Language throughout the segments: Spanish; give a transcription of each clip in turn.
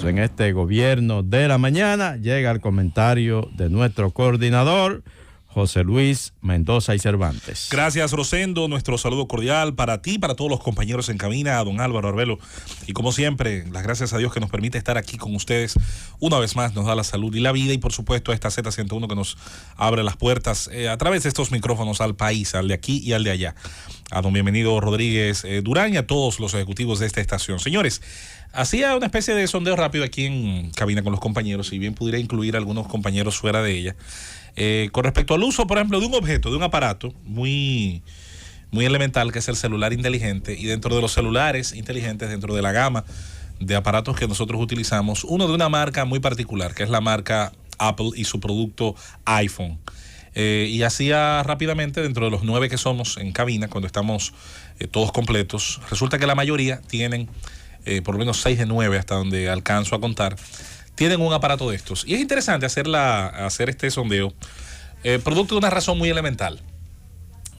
en este gobierno de la mañana. Llega el comentario de nuestro coordinador, José Luis Mendoza y Cervantes. Gracias, Rosendo. Nuestro saludo cordial para ti, para todos los compañeros en cabina, a don Álvaro Arbelo. Y como siempre, las gracias a Dios que nos permite estar aquí con ustedes. Una vez más nos da la salud y la vida. Y por supuesto a esta Z101 que nos abre las puertas a través de estos micrófonos al país, al de aquí y al de allá. A don Bienvenido Rodríguez Durán y a todos los ejecutivos de esta estación. Señores, hacía una especie de sondeo rápido aquí en cabina con los compañeros, si bien pudiera incluir a algunos compañeros fuera de ella. Con respecto al uso, por ejemplo, de un objeto, de un aparato muy elemental, que es el celular inteligente, y dentro de los celulares inteligentes, dentro de la gama de aparatos que nosotros utilizamos, uno de una marca muy particular, que es la marca Apple y su producto iPhone. Y hacía rápidamente, dentro de los 9 que somos en cabina, cuando estamos todos completos, resulta que la mayoría tienen, por lo menos 6 de 9, hasta donde alcanzo a contar, tienen un aparato de estos. Y es interesante hacer este sondeo, producto de una razón muy elemental.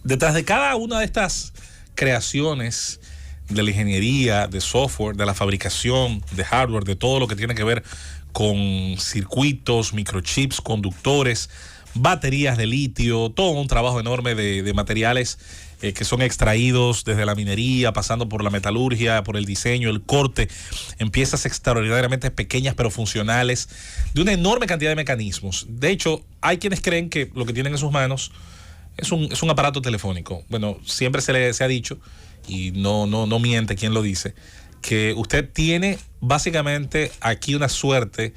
Detrás de cada una de estas creaciones de la ingeniería, de software, de la fabricación, de hardware, de todo lo que tiene que ver con circuitos, microchips, conductores, baterías de litio, todo un trabajo enorme de materiales que son extraídos desde la minería, pasando por la metalurgia, por el diseño, el corte, en piezas extraordinariamente pequeñas pero funcionales, de una enorme cantidad de mecanismos. De hecho, hay quienes creen que lo que tienen en sus manos es un aparato telefónico. Bueno, siempre se ha dicho, y no miente quien lo dice, que usted tiene básicamente aquí una suerte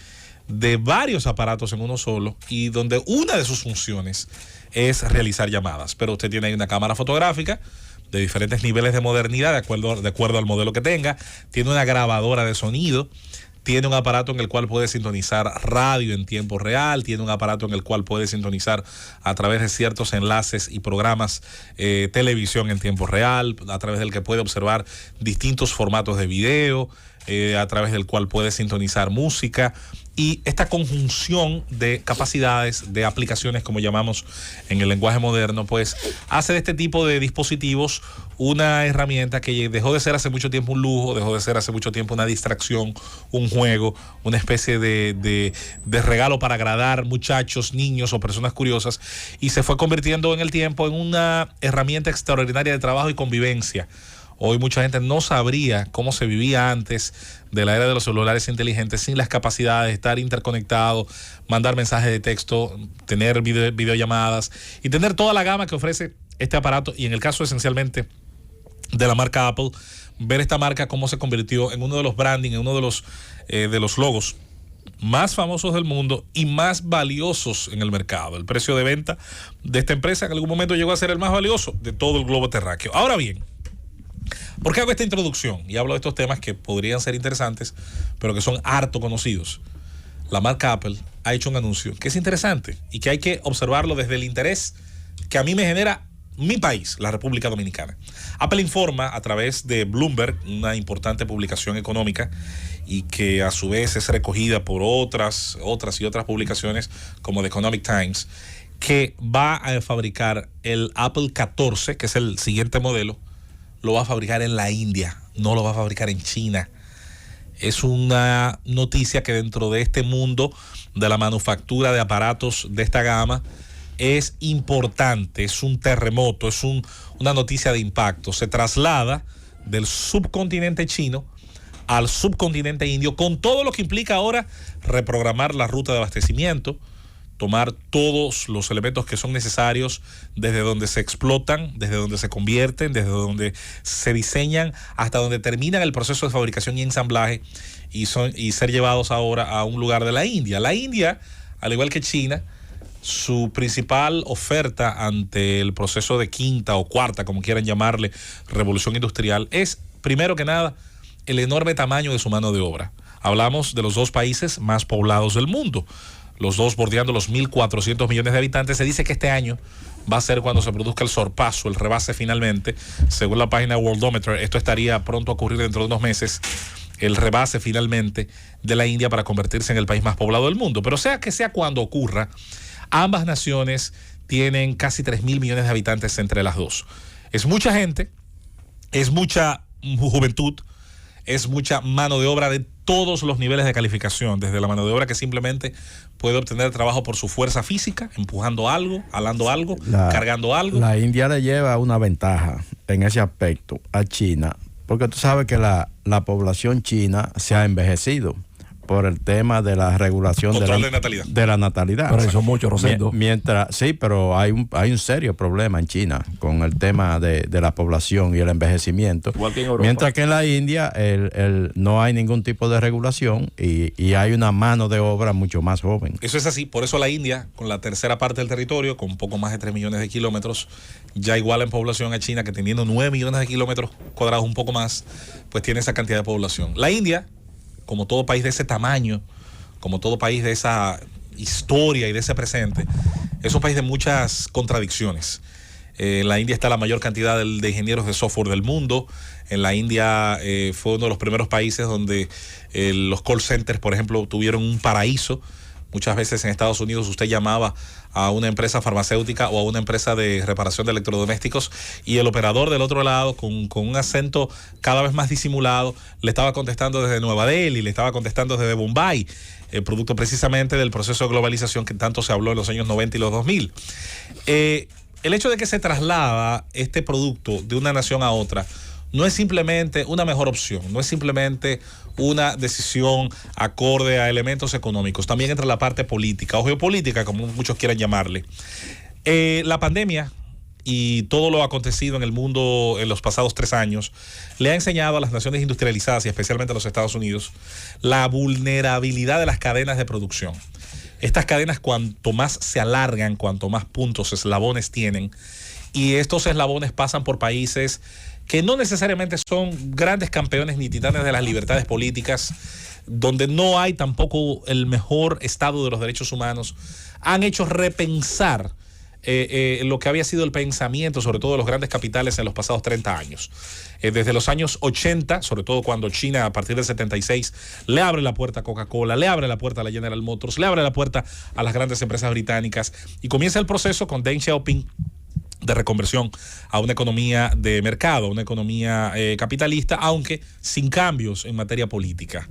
de varios aparatos en uno solo, y donde una de sus funciones es realizar llamadas. Pero usted tiene ahí una cámara fotográfica de diferentes niveles de modernidad, de acuerdo al modelo que tenga. Tiene una grabadora de sonido. Tiene un aparato en el cual puede sintonizar radio en tiempo real. Tiene un aparato en el cual puede sintonizar a través de ciertos enlaces y programas televisión en tiempo real, a través del que puede observar distintos formatos de video, a través del cual puede sintonizar música. Y esta conjunción de capacidades, de aplicaciones, como llamamos en el lenguaje moderno, pues hace de este tipo de dispositivos una herramienta que dejó de ser hace mucho tiempo un lujo, dejó de ser hace mucho tiempo una distracción, un juego, una especie de regalo para agradar muchachos, niños o personas curiosas, y se fue convirtiendo en el tiempo en una herramienta extraordinaria de trabajo y convivencia. Hoy mucha gente no sabría cómo se vivía antes de la era de los celulares inteligentes sin las capacidades de estar interconectado, mandar mensajes de texto, tener videollamadas y tener toda la gama que ofrece este aparato. Y en el caso esencialmente de la marca Apple, ver esta marca cómo se convirtió en uno de los branding, en uno de los logos más famosos del mundo y más valiosos en el mercado. El precio de venta de esta empresa en algún momento llegó a ser el más valioso de todo el globo terráqueo. Ahora bien, ¿por qué hago esta introducción? Y hablo de estos temas que podrían ser interesantes, pero que son harto conocidos. La marca Apple ha hecho un anuncio que es interesante y que hay que observarlo desde el interés que a mí me genera mi país, la República Dominicana. Apple informa a través de Bloomberg, una importante publicación económica, y que a su vez es recogida por otras publicaciones como The Economic Times, que va a fabricar el Apple 14, que es el siguiente modelo. Lo va a fabricar en la India, no lo va a fabricar en China. Es una noticia que dentro de este mundo de la manufactura de aparatos de esta gama es importante, es un terremoto, es una noticia de impacto. Se traslada del subcontinente chino al subcontinente indio, con todo lo que implica ahora reprogramar la ruta de abastecimiento, tomar todos los elementos que son necesarios desde donde se explotan, desde donde se convierten, desde donde se diseñan, hasta donde terminan el proceso de fabricación y ensamblaje, y ser llevados ahora a un lugar de la India. La India, al igual que China, su principal oferta ante el proceso de quinta o cuarta, como quieran llamarle, revolución industrial, es, primero que nada, el enorme tamaño de su mano de obra. Hablamos de los dos países más poblados del mundo, los dos bordeando los 1.400 millones de habitantes. Se dice que este año va a ser cuando se produzca el sorpaso, el rebase finalmente. Según la página Worldometer, esto estaría pronto a ocurrir dentro de unos meses, el rebase finalmente de la India para convertirse en el país más poblado del mundo. Pero sea cuando ocurra, ambas naciones tienen casi 3.000 millones de habitantes entre las dos. Es mucha gente, es mucha juventud, es mucha mano de obra de todos los niveles de calificación, desde la mano de obra que simplemente puede obtener trabajo por su fuerza física, empujando algo, alando algo, cargando algo. La India le lleva una ventaja en ese aspecto a China, porque tú sabes que la población china se ha envejecido por el tema de la regulación de la natalidad. Pero eso mucho, Rosendo. Sí, pero hay un serio problema en China con el tema de la población y el envejecimiento. Igual que en Europa. Mientras que en la India no hay ningún tipo de regulación y hay una mano de obra mucho más joven. Eso es así, por eso la India, con la tercera parte del territorio, con un poco más de 3 millones de kilómetros, ya iguala en población a China, que teniendo 9 millones de kilómetros cuadrados, un poco más, pues tiene esa cantidad de población. La India, como todo país de ese tamaño, como todo país de esa historia y de ese presente, es un país de muchas contradicciones. En la India está la mayor cantidad de ingenieros de software del mundo. En la India fue uno de los primeros países donde los call centers, por ejemplo, tuvieron un paraíso. Muchas veces en Estados Unidos usted llamaba a una empresa farmacéutica o a una empresa de reparación de electrodomésticos y el operador del otro lado, con un acento cada vez más disimulado, le estaba contestando desde Nueva Delhi, le estaba contestando desde Bombay, producto precisamente del proceso de globalización que tanto se habló en los años 90 y los 2000. El hecho de que se traslada este producto de una nación a otra no es simplemente una mejor opción, no es simplemente una decisión acorde a elementos económicos, también entra la parte política o geopolítica, como muchos quieran llamarle. La pandemia y todo lo acontecido en el mundo en los pasados 3 años le ha enseñado a las naciones industrializadas y especialmente a los Estados Unidos la vulnerabilidad de las cadenas de producción. Estas cadenas, cuanto más se alargan, cuanto más puntos, eslabones tienen, y estos eslabones pasan por países que no necesariamente son grandes campeones ni titanes de las libertades políticas, donde no hay tampoco el mejor estado de los derechos humanos, han hecho repensar lo que había sido el pensamiento, sobre todo de los grandes capitales en los pasados 30 años. Desde los años 80, sobre todo cuando China a partir del 76 le abre la puerta a Coca-Cola, le abre la puerta a la General Motors, le abre la puerta a las grandes empresas británicas y comienza el proceso con Deng Xiaoping de reconversión a una economía de mercado, una economía capitalista, aunque sin cambios en materia política.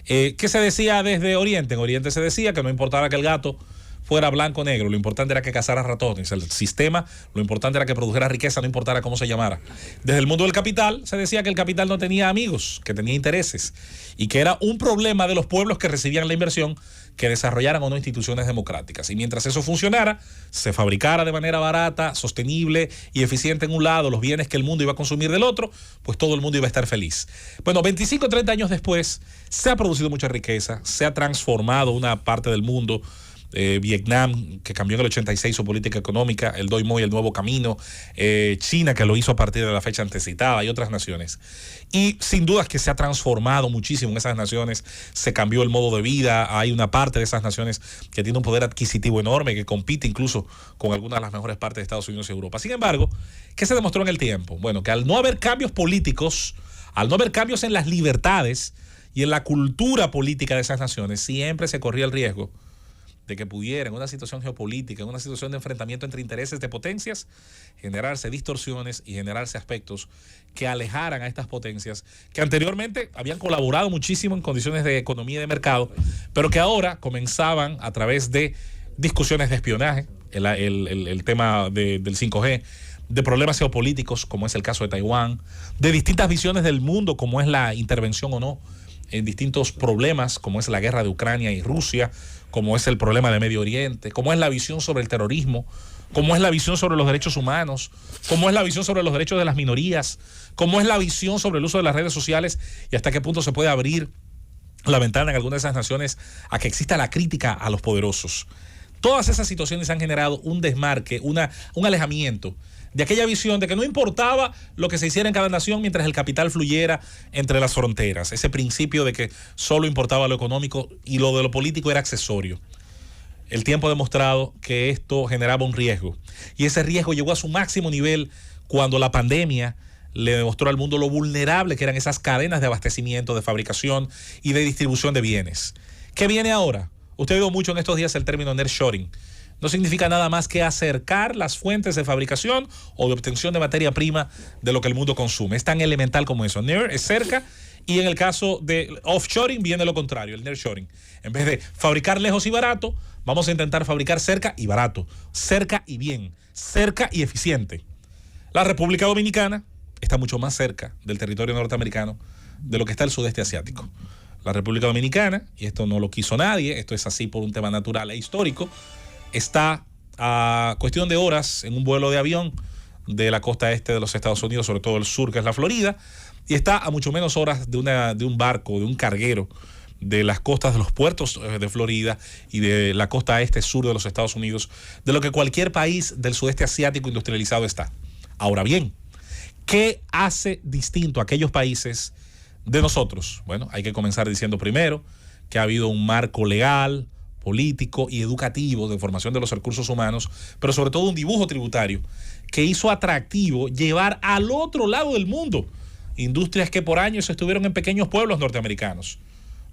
¿Qué se decía desde Oriente? En Oriente se decía que no importaba que el gato fuera blanco o negro, lo importante era que cazara ratones. El sistema, lo importante era que produjera riqueza, no importara cómo se llamara. Desde el mundo del capital se decía que el capital no tenía amigos, que tenía intereses y que era un problema de los pueblos que recibían la inversión que desarrollaran o no instituciones democráticas. Y mientras eso funcionara, se fabricara de manera barata, sostenible y eficiente en un lado los bienes que el mundo iba a consumir del otro, pues todo el mundo iba a estar feliz. Bueno, 25 o 30 años después se ha producido mucha riqueza, se ha transformado una parte del mundo. Vietnam, que cambió en el 86 su política económica, el Doi Moi, el nuevo camino, China, que lo hizo a partir de la fecha antecitada, y otras naciones. Y sin dudas que se ha transformado muchísimo en esas naciones, se cambió el modo de vida, hay una parte de esas naciones que tiene un poder adquisitivo enorme, que compite incluso con algunas de las mejores partes de Estados Unidos y Europa. Sin embargo, ¿qué se demostró en el tiempo? Bueno, que al no haber cambios políticos, al no haber cambios en las libertades y en la cultura política de esas naciones, siempre se corría el riesgo de que pudiera, en una situación geopolítica, en una situación de enfrentamiento entre intereses de potencias, generarse distorsiones y generarse aspectos que alejaran a estas potencias que anteriormente habían colaborado muchísimo en condiciones de economía y de mercado, pero que ahora comenzaban a través de discusiones de espionaje, el tema del 5G, de problemas geopolíticos, como es el caso de Taiwán, de distintas visiones del mundo, como es la intervención o no en distintos problemas, como es la guerra de Ucrania y Rusia, como es el problema de Medio Oriente, como es la visión sobre el terrorismo, como es la visión sobre los derechos humanos, como es la visión sobre los derechos de las minorías, como es la visión sobre el uso de las redes sociales y hasta qué punto se puede abrir la ventana en algunas de esas naciones a que exista la crítica a los poderosos. Todas esas situaciones han generado un desmarque, un alejamiento de aquella visión de que no importaba lo que se hiciera en cada nación mientras el capital fluyera entre las fronteras. Ese principio de que solo importaba lo económico y lo de lo político era accesorio. El tiempo ha demostrado que esto generaba un riesgo. Y ese riesgo llegó a su máximo nivel cuando la pandemia le demostró al mundo lo vulnerable que eran esas cadenas de abastecimiento, de fabricación y de distribución de bienes. ¿Qué viene ahora? Usted ha oído mucho en estos días el término nearshoring. No significa nada más que acercar las fuentes de fabricación o de obtención de materia prima de lo que el mundo consume. Es tan elemental como eso. Near es cerca Y en el caso de offshoring viene lo contrario, el nearshoring. En vez de fabricar lejos y barato, vamos a intentar fabricar cerca y barato, cerca y bien, cerca y eficiente. La República Dominicana está mucho más cerca del territorio norteamericano de lo que está el sudeste asiático. La República Dominicana, y esto no lo quiso nadie, esto es así por un tema natural e histórico, está a cuestión de horas en un vuelo de avión de la costa este de los Estados Unidos, sobre todo el sur, que es la Florida, y está a mucho menos horas de un barco, de un carguero, de las costas de los puertos de Florida y de la costa este sur de los Estados Unidos, de lo que cualquier país del sudeste asiático industrializado está. Ahora bien, ¿qué hace distinto a aquellos países de nosotros? Bueno, hay que comenzar diciendo primero que ha habido un marco legal, político y educativo de formación de los recursos humanos, pero sobre todo un dibujo tributario que hizo atractivo llevar al otro lado del mundo industrias que por años estuvieron en pequeños pueblos norteamericanos.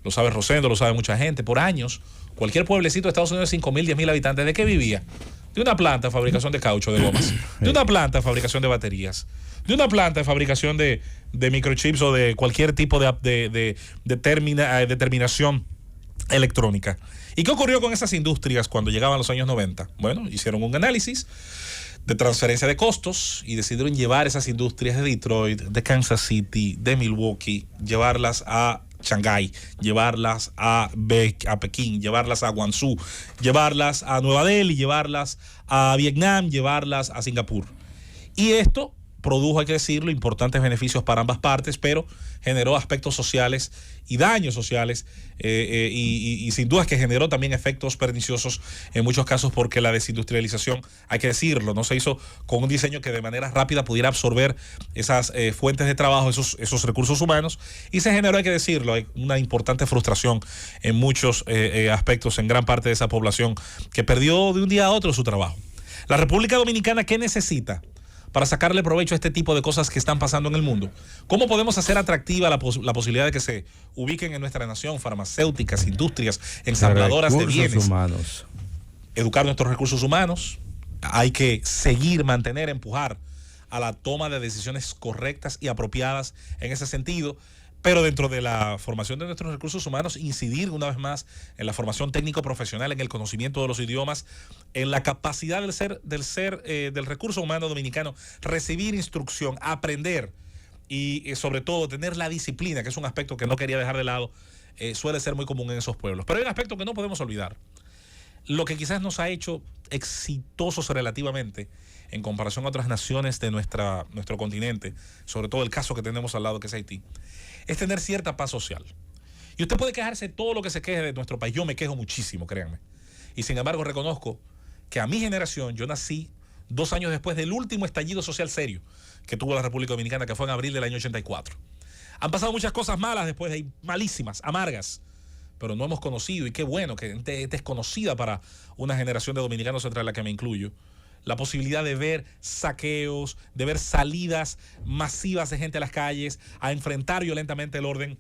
Lo sabe Rosendo, lo sabe mucha gente. Por años, cualquier pueblecito de Estados Unidos de 5,000, 10,000 habitantes, ¿de qué vivía? De una planta de fabricación de caucho, de gomas, de una planta de fabricación de baterías, de una planta de fabricación de microchips o de cualquier tipo de terminación electrónica. ¿Y qué ocurrió con esas industrias cuando llegaban los años 90? Bueno, hicieron un análisis de transferencia de costos y decidieron llevar esas industrias de Detroit, de Kansas City, de Milwaukee, llevarlas a Shanghái, llevarlas a Pekín, llevarlas a Guangzhou, llevarlas a Nueva Delhi, llevarlas a Vietnam, llevarlas a Singapur. Y esto produjo, hay que decirlo, importantes beneficios para ambas partes, pero generó aspectos sociales y daños sociales y sin duda que generó también efectos perniciosos en muchos casos, porque la desindustrialización, hay que decirlo, no se hizo con un diseño que de manera rápida pudiera absorber esas fuentes de trabajo, esos recursos humanos, y se generó, hay que decirlo, una importante frustración en muchos aspectos, en gran parte de esa población que perdió de un día a otro su trabajo. La República Dominicana, ¿qué necesita para sacarle provecho a este tipo de cosas que están pasando en el mundo? ¿Cómo podemos hacer atractiva la posibilidad de que se ubiquen en nuestra nación farmacéuticas, industrias, ensambladoras de bienes? Humanos. Educar nuestros recursos humanos. Hay que seguir, mantener, empujar a la toma de decisiones correctas y apropiadas en ese sentido. Pero dentro de la formación de nuestros recursos humanos, incidir una vez más en la formación técnico-profesional, en el conocimiento de los idiomas, en la capacidad del recurso humano dominicano, recibir instrucción, aprender y sobre todo tener la disciplina, que es un aspecto que no quería dejar de lado, suele ser muy común en esos pueblos. Pero hay un aspecto que no podemos olvidar. Lo que quizás nos ha hecho exitosos relativamente en comparación a otras naciones de nuestro continente, sobre todo el caso que tenemos al lado, que es Haití, es tener cierta paz social. Y usted puede quejarse todo lo que se queje de nuestro país. Yo me quejo muchísimo, créanme. Y sin embargo reconozco que a mi generación, yo nací 2 años después del último estallido social serio que tuvo la República Dominicana, que fue en abril del año 84. Han pasado muchas cosas malas después de ahí, malísimas, amargas, pero no hemos conocido, y qué bueno, que es desconocida para una generación de dominicanos, entre la que me incluyo, la posibilidad de ver saqueos, de ver salidas masivas de gente a las calles a enfrentar violentamente el orden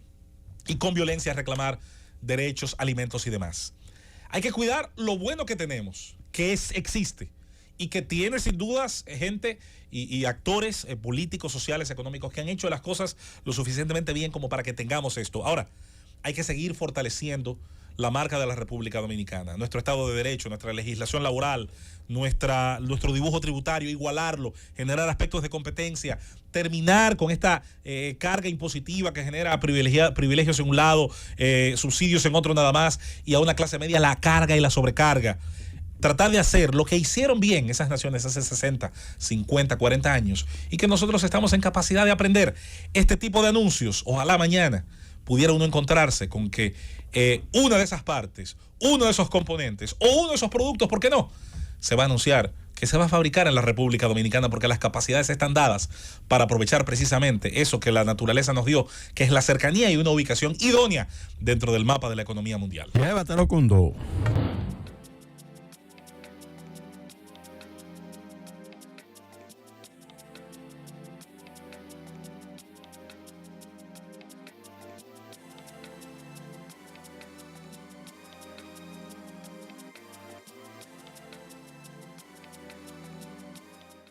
y con violencia a reclamar derechos, alimentos y demás. Hay que cuidar lo bueno que tenemos, que existe y que tiene sin dudas gente y actores políticos, sociales, económicos que han hecho las cosas lo suficientemente bien como para que tengamos esto. Ahora, hay que seguir fortaleciendo la marca de la República Dominicana, nuestro Estado de Derecho, nuestra legislación laboral, nuestro dibujo tributario, igualarlo, generar aspectos de competencia, terminar con esta carga impositiva que genera privilegios en un lado, subsidios en otro nada más, y a una clase media la carga y la sobrecarga. Tratar de hacer lo que hicieron bien esas naciones hace 60, 50, 40 años, y que nosotros estamos en capacidad de aprender este tipo de anuncios. Ojalá mañana pudiera uno encontrarse con que una de esas partes, uno de esos componentes o uno de esos productos, ¿por qué no?, se va a anunciar que se va a fabricar en la República Dominicana, porque las capacidades están dadas para aprovechar precisamente eso que la naturaleza nos dio, que es la cercanía y una ubicación idónea dentro del mapa de la economía mundial. Llévatelo con 2.